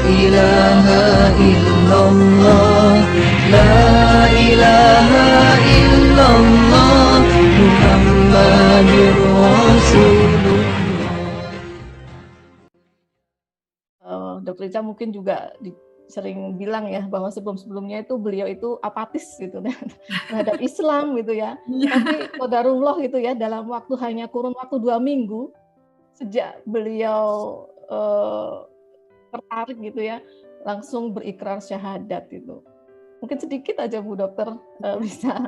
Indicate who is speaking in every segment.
Speaker 1: ilaha illallah, la ilaha illallah, Muhammadur Rasulullah.
Speaker 2: Dokter Ica mungkin juga sering bilang ya bahwa sebelum-sebelumnya itu beliau itu apatis gitu terhadap Islam gitu ya. Tapi qadarullah gitu ya, dalam waktu hanya kurun waktu 2 minggu sejak beliau tertarik gitu ya, langsung berikrar syahadat itu. Mungkin sedikit aja Bu Dokter bisa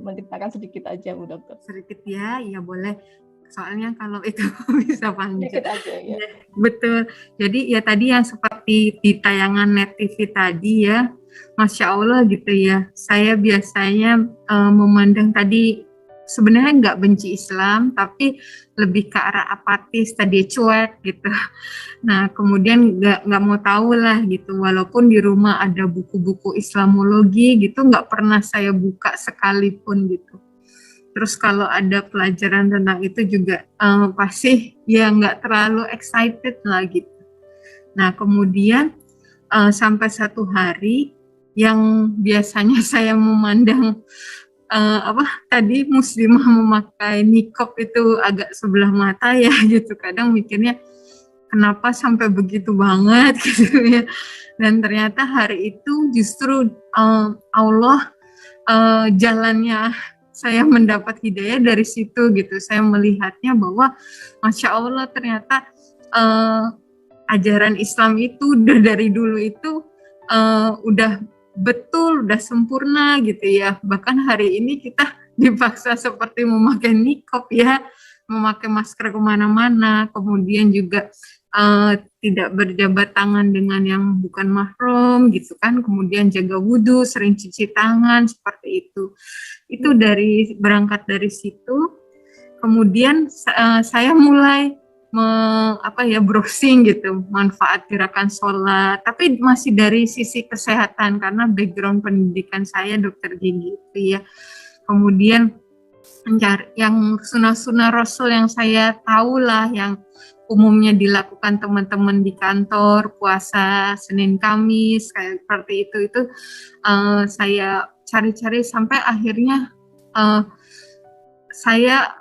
Speaker 2: menceritakan sedikit aja Bu Dokter.
Speaker 3: Sedikit ya boleh. Soalnya kalau itu bisa panjang.
Speaker 2: Sedikit aja ya.
Speaker 3: Betul. Jadi ya tadi yang seperti di tayangan Net TV tadi ya, Masya Allah gitu ya. Saya biasanya memandang tadi sebenarnya nggak benci Islam, tapi lebih ke arah apatis, tadi cuek gitu. Nah kemudian nggak mau tahu lah gitu. Walaupun di rumah ada buku-buku Islamologi gitu, nggak pernah saya buka sekalipun gitu. Terus kalau ada pelajaran tentang itu juga pasti ya nggak terlalu excited lah gitu. Nah kemudian sampai satu hari yang biasanya saya memandang tadi muslimah memakai niqab itu agak sebelah mata ya gitu. Kadang mikirnya kenapa sampai begitu banget gitu ya. Dan ternyata hari itu justru Allah jalannya saya mendapat hidayah dari situ gitu. Saya melihatnya bahwa Masya Allah ternyata ajaran Islam itu udah dari dulu itu udah betul, udah sempurna gitu ya. Bahkan hari ini kita dipaksa seperti memakai niqab ya, memakai masker kemana-mana, kemudian juga tidak berjabat tangan dengan yang bukan mahram gitu kan, kemudian jaga wudhu, sering cuci tangan seperti itu. Itu berangkat dari situ. Kemudian saya mulai browsing gitu, manfaat gerakan sholat, tapi masih dari sisi kesehatan karena background pendidikan saya dokter gigi itu ya. Kemudian mencari yang sunah-sunah Rasul yang saya tahu lah, yang umumnya dilakukan teman-teman di kantor, puasa Senin Kamis kayak seperti itu saya cari-cari sampai akhirnya saya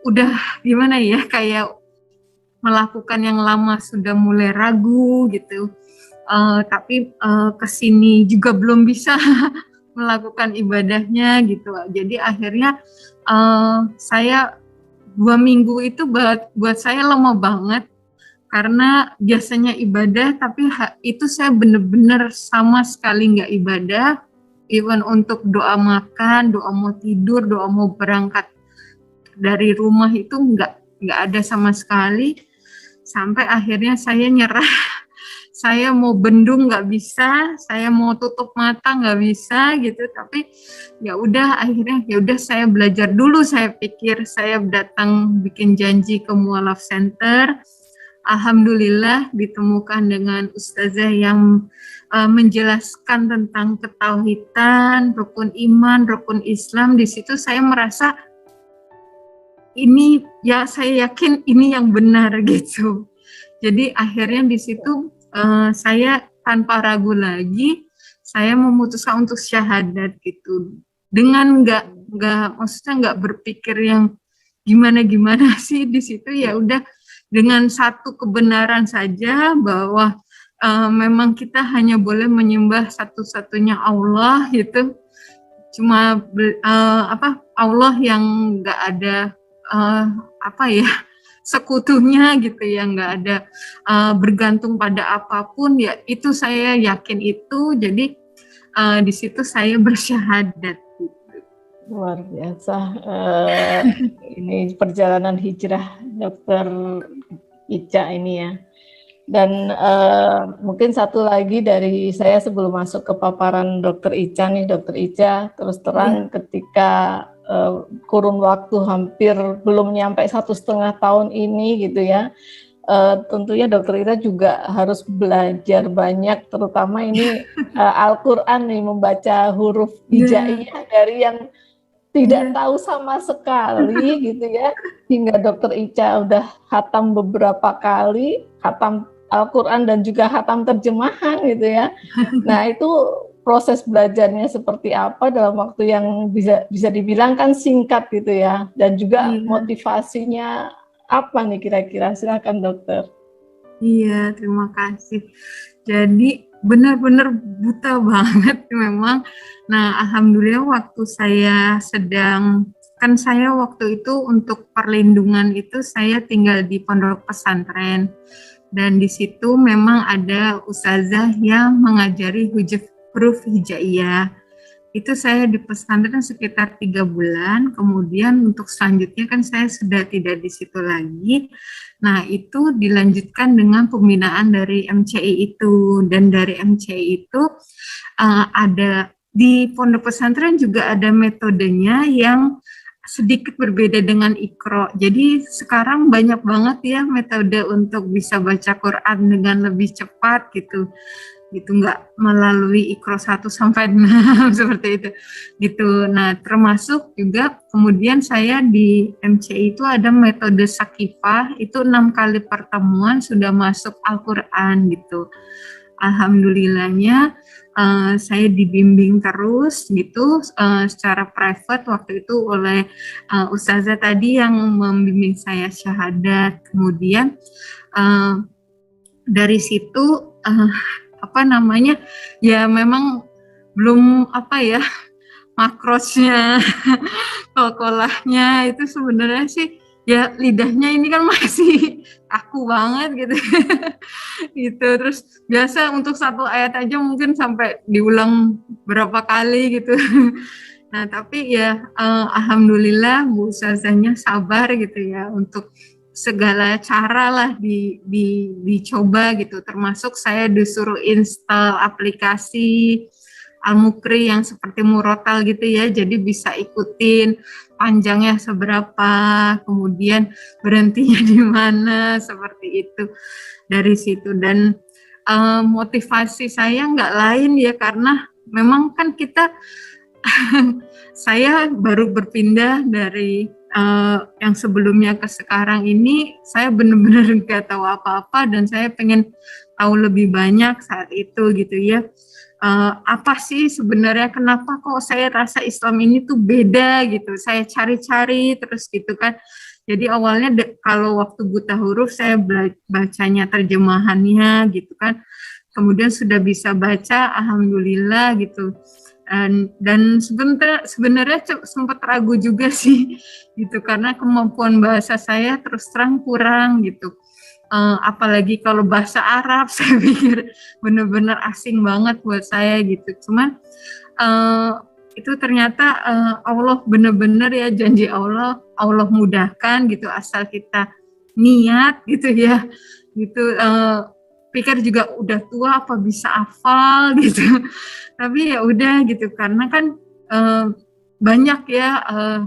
Speaker 3: udah gimana ya, kayak melakukan yang lama sudah mulai ragu gitu, tapi kesini juga belum bisa melakukan ibadahnya gitu. Jadi akhirnya saya 2 minggu itu buat saya lama banget, karena biasanya ibadah tapi itu saya bener-bener sama sekali nggak ibadah. Even untuk doa makan, doa mau tidur, doa mau berangkat dari rumah itu nggak ada sama sekali. Sampai akhirnya saya nyerah. Saya mau bendung nggak bisa, saya mau tutup mata nggak bisa gitu. Tapi ya udah, akhirnya ya udah saya belajar dulu. Saya pikir saya datang bikin janji ke Mualaf Center. Alhamdulillah ditemukan dengan ustazah yang menjelaskan tentang ketauhidan, rukun iman, rukun Islam. Di situ saya merasa ini ya, saya yakin ini yang benar gitu. Jadi akhirnya di situ saya tanpa ragu lagi, saya memutuskan untuk syahadat gitu. Dengan maksudnya nggak berpikir yang gimana sih di situ, ya udah dengan satu kebenaran saja bahwa memang kita hanya boleh menyembah satu-satunya Allah gitu. Cuma Allah yang nggak ada sekutunya gitu ya, nggak ada bergantung pada apapun ya, itu saya yakin itu. Jadi di situ saya bersyahadat gitu.
Speaker 2: Luar biasa ini perjalanan hijrah Dokter Ica ini ya. Dan mungkin satu lagi dari saya sebelum masuk ke paparan Dokter Ica nih, Dokter Ica terus terang ketika kurun waktu hampir belum nyampe 1,5 tahun ini gitu ya, tentunya Dokter Ica juga harus belajar banyak, terutama ini Al-Quran nih, membaca huruf hijaiyah dari yang tidak tahu sama sekali gitu ya, hingga Dokter Ica udah khatam beberapa kali, khatam Al-Quran dan juga khatam terjemahan gitu ya. Nah itu proses belajarnya seperti apa dalam waktu yang bisa dibilang kan singkat gitu ya, dan juga
Speaker 3: Iya.
Speaker 2: motivasinya apa nih kira-kira? Silakan dokter.
Speaker 3: Iya, terima kasih. Jadi benar-benar buta banget memang. Nah, alhamdulillah waktu saya waktu itu untuk perlindungan itu saya tinggal di pondok pesantren. Dan di situ memang ada ustazah yang mengajari huruf hijaiyah. Itu saya di pesantren sekitar 3 bulan, kemudian untuk selanjutnya kan saya sudah tidak di situ lagi. Nah itu dilanjutkan dengan pembinaan dari MCI itu, dan dari MCI itu ada di pondok pesantren juga ada metodenya yang sedikit berbeda dengan Iqra. Jadi sekarang banyak banget ya metode untuk bisa baca Quran dengan lebih cepat gitu nggak melalui Iqra 1 sampai 6 seperti itu gitu. Nah termasuk juga kemudian saya di MCI itu ada metode Sakifah, itu 6 kali pertemuan sudah masuk Al-Quran gitu. Alhamdulillahnya saya dibimbing terus gitu secara private waktu itu oleh ustazah tadi yang membimbing saya syahadat. Kemudian dari situ ya memang belum makrosnya kolkolahnya itu sebenarnya sih ya lidahnya ini kan masih kaku banget gitu gitu. Terus biasa untuk satu ayat aja mungkin sampai diulang berapa kali gitu. Nah tapi ya alhamdulillah Bu Ustazahnya sabar gitu ya untuk segala cara lah dicoba gitu, termasuk saya disuruh install aplikasi Al-Mukri yang seperti Murotal gitu ya, jadi bisa ikutin panjangnya seberapa, kemudian berhentinya di mana, seperti itu dari situ. Dan motivasi saya nggak lain ya, karena memang kan kita saya baru berpindah dari yang sebelumnya ke sekarang ini, saya benar-benar nggak tahu apa-apa dan saya pengen tahu lebih banyak saat itu gitu ya. Apa sih sebenarnya, kenapa kok saya rasa Islam ini tuh beda gitu. Saya cari-cari terus gitu kan. Jadi awalnya kalau waktu buta huruf saya bacanya terjemahannya gitu kan. Kemudian sudah bisa baca, alhamdulillah gitu. Dan sebenarnya sempat ragu juga sih gitu, karena kemampuan bahasa saya terus terang kurang gitu, apalagi kalau bahasa Arab saya pikir benar-benar asing banget buat saya gitu. Cuman itu ternyata Allah benar-benar ya, janji Allah mudahkan gitu asal kita niat gitu ya gitu. Pikir juga udah tua apa bisa hafal gitu, tapi ya udah gitu, karena kan banyak ya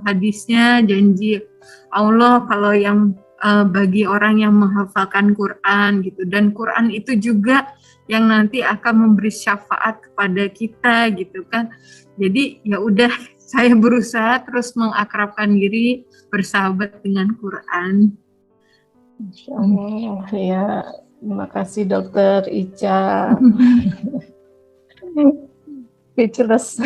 Speaker 3: hadisnya, janji Allah kalau yang bagi orang yang menghafalkan Quran gitu, dan Quran itu juga yang nanti akan memberi syafaat kepada kita gitu kan. Jadi ya udah, saya berusaha terus mengakrabkan diri, bersahabat dengan Quran.
Speaker 2: Insya Allah ya. Terima kasih Dokter Ica. Speechless.